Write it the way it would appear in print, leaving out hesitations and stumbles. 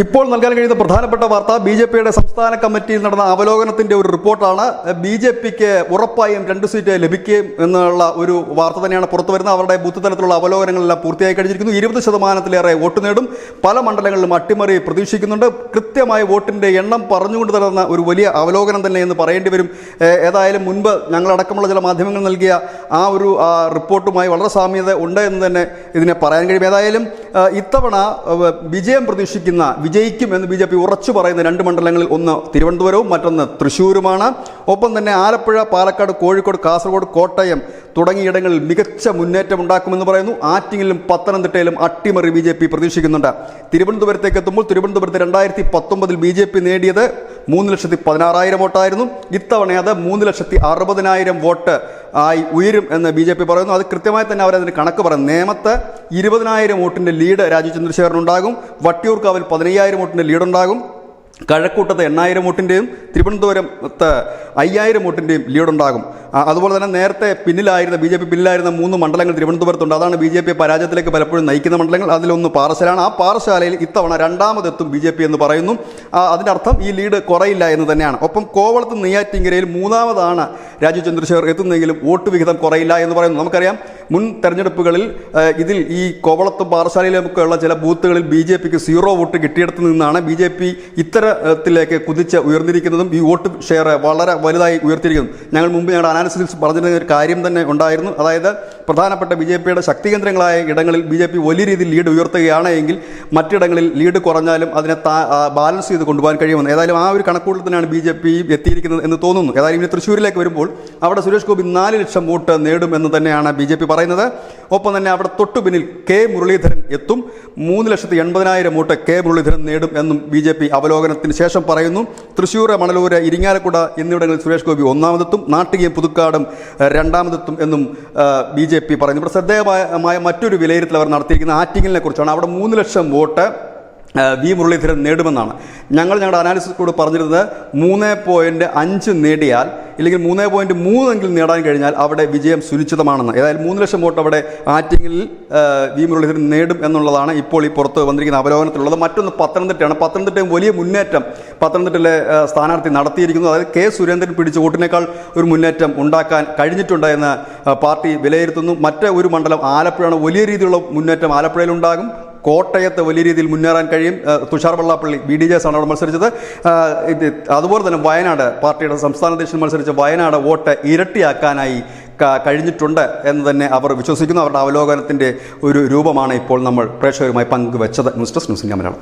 ഇപ്പോൾ നൽകാൻ കഴിയുന്ന പ്രധാനപ്പെട്ട വാർത്ത ബി.ജെ.പിയുടെ സംസ്ഥാന കമ്മിറ്റിയിൽ നടന്ന അവലോകനത്തിന്റെ ഒരു റിപ്പോർട്ടാണ്. ബി.ജെ.പിക്ക് ഉറപ്പായും 2 സീറ്റ് ലഭിക്കും എന്നുള്ള ഒരു വാർത്ത തന്നെയാണ് പുറത്തു വരുന്നത്. അവരുടെ ബൂത്ത് തലത്തിലുള്ള അവലോകനങ്ങളെല്ലാം പൂർത്തിയായി കഴിഞ്ഞിരിക്കുന്നു. 20% വോട്ട് നേടും. പല മണ്ഡലങ്ങളിലും അട്ടിമറി പ്രതീക്ഷിക്കുന്നുണ്ട്. കൃത്യമായ വോട്ടിന്റെ എണ്ണം പറഞ്ഞുകൊണ്ട് നടന്ന ഒരു വലിയ അവലോകനം തന്നെ എന്ന് പറയേണ്ടി വരും. ഏതായാലും മുൻപ് ഞങ്ങളടക്കമുള്ള ചില മാധ്യമങ്ങൾ നൽകിയ ആ ഒരു റിപ്പോർട്ടുമായി വളരെ സാമ്യത ഉണ്ട് എന്ന് തന്നെ ഇതിനെ പറയാൻ കഴിയും. ഏതായാലും ഇത്തവണ വിജയിക്കും എന്ന് ബി.ജെ.പി ഉറച്ചു പറയുന്ന 2 മണ്ഡലങ്ങളിൽ ഒന്ന് തിരുവനന്തപുരവും മറ്റൊന്ന് തൃശ്ശൂരുമാണ്. ഒപ്പം തന്നെ ആലപ്പുഴ, പാലക്കാട്, കോഴിക്കോട്, കാസർഗോഡ്, കോട്ടയം തുടങ്ങിയിടങ്ങളിൽ മികച്ച മുന്നേറ്റം ഉണ്ടാക്കുമെന്ന് പറയുന്നു. ആറ്റിങ്ങലിലും പത്തനംതിട്ടയിലും അട്ടിമറി ബി.ജെ.പി പ്രതീക്ഷിക്കുന്നുണ്ട്. തിരുവനന്തപുരത്തേക്ക് എത്തുമ്പോൾ തിരുവനന്തപുരത്ത് 2019 ബി.ജെ.പി നേടിയത് 3,16,000 വോട്ടായിരുന്നു. ഇത്തവണ അത് 3,60,000 വോട്ട് ആയി ഉയരും എന്ന് ബി.ജെ.പി പറയുന്നു. അത് കൃത്യമായി തന്നെ അവരതിന് കണക്ക് പറയുന്നു. നേമത്ത് 20,000 വോട്ടിൻ്റെ ലീഡ് രാജീവ് ചന്ദ്രശേഖരനുണ്ടാകും. വട്ടിയൂർക്കാവിൽ 15,000 വോട്ടിൻ്റെ ലീഡുണ്ടാകും. കഴക്കൂട്ടത്ത് 8,000 വോട്ടിൻ്റെയും തിരുവനന്തപുരത്ത് 5,000 വോട്ടിൻ്റെയും ലീഡുണ്ടാകും. അതുപോലെ തന്നെ നേരത്തെ ബി.ജെ.പി പിന്നിലായിരുന്ന 3 മണ്ഡലങ്ങൾ തിരുവനന്തപുരത്തുണ്ട്. അതാണ് ബി.ജെ.പി പരാജയത്തിലേക്ക് പലപ്പോഴും നയിക്കുന്ന മണ്ഡലങ്ങൾ. അതിലൊന്ന് പാറശാലയാണ്. ആ പാറശാലയിൽ ഇത്തവണ രണ്ടാമതെത്തും ബി.ജെ.പി എന്ന് പറയുന്നു. അതിൻ്റെ അർത്ഥം ഈ ലീഡ് കുറയില്ല എന്ന് തന്നെയാണ്. ഒപ്പം കോവളത്ത് നെയ്യാറ്റിൻകരയിൽ 3ാമതാണ് രാജീവ് ചന്ദ്രശേഖർ എത്തുന്നെങ്കിലും വോട്ട് വിഹിതം കുറയില്ല എന്ന് പറയുന്നു. നമുക്കറിയാം മുൻ തെരഞ്ഞെടുപ്പുകളിൽ ഇതിൽ ഈ കോവളത്തും പാറശാലയിലുമൊക്കെയുള്ള ചില ബൂത്തുകളിൽ ബി.ജെ.പിക്ക് 0 വോട്ട് കിട്ടിയിടത്തു നിന്നാണ് ബി.ജെ.പി ഇത്തരത്തിലേക്ക് കുതിച്ച് ഉയർന്നിരിക്കുന്നതും ഈ വോട്ട് ഷെയർ വളരെ വലുതായി ഉയർത്തിയിരിക്കുന്നു. ഞങ്ങളുടെ അനാലിസിസ് പറഞ്ഞിരുന്ന ഒരു കാര്യം തന്നെ ഉണ്ടായിരുന്നു. അതായത് പ്രധാനപ്പെട്ട ബി.ജെ.പിയുടെ ശക്തി കേന്ദ്രങ്ങളായ ഇടങ്ങളിൽ ബി.ജെ.പി വലിയ രീതിയിൽ ലീഡ് ഉയർത്തുകയാണ് എങ്കിൽ മറ്റിടങ്ങളിൽ ലീഡ് കുറഞ്ഞാലും അതിനെ ബാലൻസ് ചെയ്ത് കൊണ്ടുപോകാൻ കഴിയുമെന്ന്. ഏതായാലും ആ ഒരു കണക്കുകൂട്ടൽ തന്നെയാണ് ബി.ജെ.പി എത്തിയിരിക്കുന്നത് എന്ന് തോന്നുന്നു. ഏതായാലും ഇനി തൃശ്ശൂരിലേക്ക് വരുമ്പോൾ അവിടെ സുരേഷ് ഗോപി 4 ലക്ഷം വോട്ട് നേടുമെന്ന് തന്നെയാണ് ബി.ജെ.പി പറയുന്നത്. ഒപ്പം തന്നെ അവിടെ തൊട്ടു പിന്നിൽ കെ മുരളീധരൻ എത്തും. 3,80,000 വോട്ട് കെ മുരളീധരൻ നേടും എന്നും ബി.ജെ.പി അവലോകനത്തിന് ശേഷം പറയുന്നു. തൃശ്ശൂർ, മണലൂര്, ഇരിങ്ങാലക്കുട എന്നിവിടങ്ങളിൽ സുരേഷ് ഗോപി 1ാമതെത്തും. നാട്ടികയും പുതുക്കാടും 2ാമതെത്തും എന്നും ബി.ജെ.പി പറയുന്നു. ഇവിടെ ശ്രദ്ധേയമായ മറ്റൊരു വിലയിരുത്തൽ അവർ നടത്തിയിരിക്കുന്ന ആറ്റിങ്ങലിനെ കുറിച്ചാണ്. അവിടെ 3 ലക്ഷം വോട്ട് വി മുരളീധരൻ നേടുമെന്നാണ്. ഞങ്ങളുടെ അനാലിസിസ് കൂടെ പറഞ്ഞിരുന്നത് 3.5 നേടിയാൽ ഇല്ലെങ്കിൽ 3.3 നേടാൻ കഴിഞ്ഞാൽ അവിടെ വിജയം സുനിശ്ചിതമാണെന്ന്. ഏതായാലും 3 ലക്ഷം വോട്ട് അവിടെ ആറ്റിങ്ങലിൽ വി മുരളീധരൻ നേടും എന്നുള്ളതാണ് ഇപ്പോൾ ഈ പുറത്ത് വന്നിരിക്കുന്ന അവലോകനത്തിലുള്ളത്. മറ്റൊന്ന് പത്തനംതിട്ടയാണ്. പത്തനംതിട്ടയും വലിയ മുന്നേറ്റം പത്തനംതിട്ടയിലെ സ്ഥാനാർത്ഥി നടത്തിയിരിക്കുന്നു. അതായത് കെ സുരേന്ദ്രൻ പിടിച്ച വോട്ടിനേക്കാൾ ഒരു മുന്നേറ്റം ഉണ്ടാക്കാൻ കഴിഞ്ഞിട്ടുണ്ട് എന്ന് പാർട്ടി വിലയിരുത്തുന്നു. ഒരു മണ്ഡലം ആലപ്പുഴയാണ്. വലിയ രീതിയിലുള്ള മുന്നേറ്റം ആലപ്പുഴയിലുണ്ടാകും. കോട്ടയത്ത് വലിയ രീതിയിൽ മുന്നേറാൻ കഴിയും. തുഷാർ വെള്ളാപ്പള്ളി BDJS ആണ് അവിടെ മത്സരിച്ചത്. അതുപോലെ തന്നെ വയനാട് പാർട്ടിയുടെ സംസ്ഥാന അധ്യക്ഷൻ മത്സരിച്ച വയനാട് വോട്ട് ഇരട്ടിയാക്കാനായി കഴിഞ്ഞിട്ടുണ്ട് എന്ന് തന്നെ അവർ വിശ്വസിക്കുന്നു. അവരുടെ അവലോകനത്തിൻ്റെ ഒരു രൂപമാണ് ഇപ്പോൾ നമ്മൾ പ്രേക്ഷകരുമായി പങ്കുവെച്ചത്. News desk news India Malayalam.